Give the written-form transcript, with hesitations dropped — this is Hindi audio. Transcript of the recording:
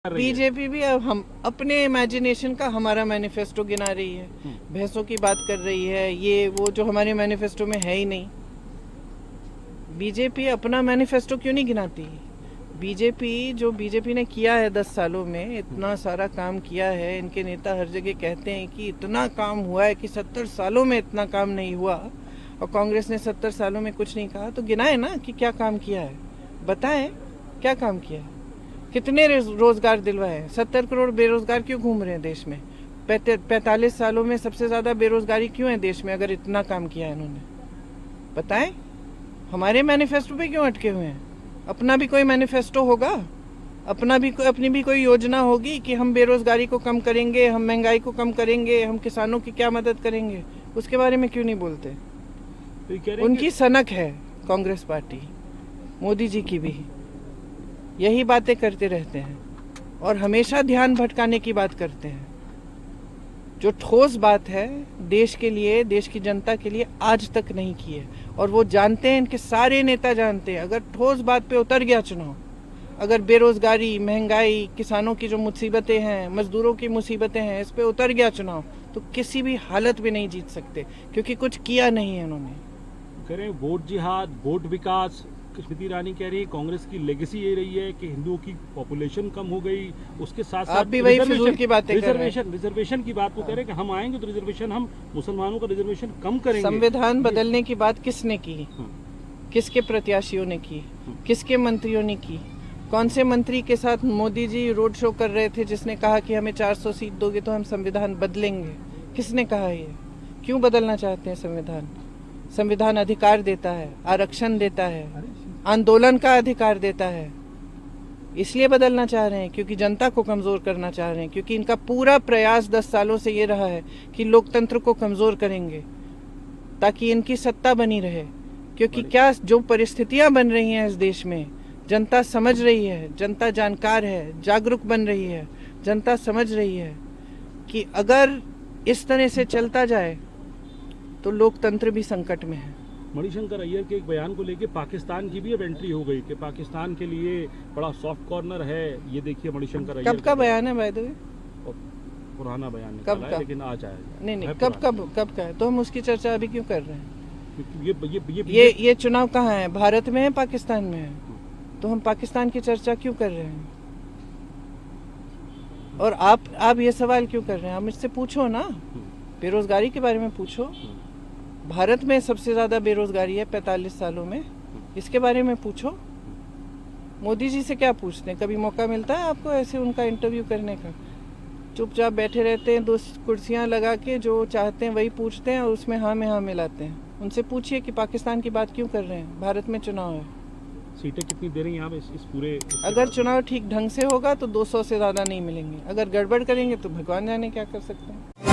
बीजेपी भी अब हम अपने इमेजिनेशन का हमारा मैनिफेस्टो गिना रही है, भैंसों की बात कर रही है, ये वो जो हमारे मैनिफेस्टो में है ही नहीं। बीजेपी अपना मैनिफेस्टो क्यों नहीं गिनाती? बीजेपी ने किया है 10 सालों में, इतना सारा काम किया है। इनके नेता हर जगह कहते हैं कि इतना काम हुआ है कि 70 सालों में इतना काम नहीं हुआ, और कांग्रेस ने 70 सालों में कुछ नहीं कहा। तो गिनाए ना कि क्या काम किया है, बताएं क्या काम किया है, कितने रोजगार दिलवाए। 70 करोड़ बेरोजगार क्यों घूम रहे हैं देश में? 45 सालों में सबसे ज्यादा बेरोजगारी क्यों है देश में, अगर इतना काम किया है इन्होंने? बताएं, हमारे मैनिफेस्टो पे क्यों अटके हुए हैं? अपना भी कोई मैनिफेस्टो होगा, अपनी भी कोई योजना होगी कि हम बेरोजगारी को कम करेंगे, हम महंगाई को कम करेंगे, हम किसानों की क्या मदद करेंगे। उसके बारे में क्यों नहीं बोलते? उनकी सनक है कांग्रेस पार्टी, मोदी जी की भी यही बातें करते रहते हैं और हमेशा ध्यान भटकाने की बात करते हैं। जो ठोस बात है देश के लिए, देश की जनता के लिए आज तक नहीं की है, और वो जानते हैं, इनके सारे नेता जानते हैं। अगर ठोस बात पे उतर गया चुनाव, अगर बेरोजगारी, महंगाई, किसानों की जो मुसीबतें हैं, मजदूरों की मुसीबतें हैं, इस पे उतर गया चुनाव, तो किसी भी हालत में नहीं जीत सकते, क्योंकि कुछ किया नहीं है इन्होंने। करें वोट जिहाद, वोट विकास। स्मृति ईरानी कह रही है कांग्रेस की लेगेसी ये रही है कि हिंदुओं की पॉपुलेशन कम हो गई, उसके साथ साथ आप भी वही फिजूल की बातें कर रहे हैं। रिजर्वेशन की बात को कह रहे हैं कि हम आएंगे तो रिजर्वेशन, हम मुसलमानों का रिजर्वेशन कम करेंगे। संविधान बदलने की बात किसने की? किसके प्रत्याशियों ने की? किसके मंत्रियों ने की? कौन से मंत्री के साथ मोदी जी रोड शो कर रहे थे जिसने कहा कि हमें 400 सीट दोगे तो हम संविधान बदलेंगे? किसने कहा ये? क्यों बदलना चाहते हैं संविधान? संविधान अधिकार देता है, आरक्षण देता है, आंदोलन का अधिकार देता है। इसलिए बदलना चाह रहे हैं क्योंकि जनता को कमजोर करना चाह रहे हैं, क्योंकि इनका पूरा प्रयास 10 सालों से ये रहा है कि लोकतंत्र को कमजोर करेंगे ताकि इनकी सत्ता बनी रहे। क्योंकि क्या जो परिस्थितियां बन रही हैं इस देश में, जनता समझ रही है, जनता जानकार है, जागरूक बन रही है, जनता समझ रही है कि अगर इस तरह से चलता जाए तो लोकतंत्र भी संकट में है। मणिशंकर अय्यर के एक बयान को लेके पाकिस्तान की भी अब एंट्री हो गई कि पाकिस्तान के लिए बड़ा सॉफ्ट कॉर्नर है। ये देखिए मणिशंकर अय्यर कब का बयान है बाय द वे? पुराना बयान कब का? लेकिन आ जाएगा। नहीं, कब का है? तो हम उसकी चर्चा अभी क्यों कर रहे हैं? ये चुनाव कहाँ है? भारत में है, पाकिस्तान में है? तो हम पाकिस्तान की चर्चा क्यों कर रहे हैं? और आप ये सवाल क्यों कर रहे हैं? आप मुझसे पूछो ना, बेरोजगारी के बारे में पूछो। भारत में सबसे ज्यादा बेरोजगारी है 45 सालों में, इसके बारे में पूछो। मोदी जी से क्या पूछते हैं? कभी मौका मिलता है आपको ऐसे उनका इंटरव्यू करने का? चुपचाप बैठे रहते हैं, 2 कुर्सियां लगा के, जो चाहते हैं वही पूछते हैं और उसमें हाँ में हाँ मिलाते हैं। उनसे पूछिए कि पाकिस्तान की बात क्यों कर रहे हैं? भारत में चुनाव है। सीटें कितनी दे रही हैं आप इस पूरे? अगर चुनाव ठीक ढंग से होगा तो 200 से ज्यादा नहीं मिलेंगे, अगर गड़बड़ करेंगे तो भगवान जाने क्या कर सकते हैं।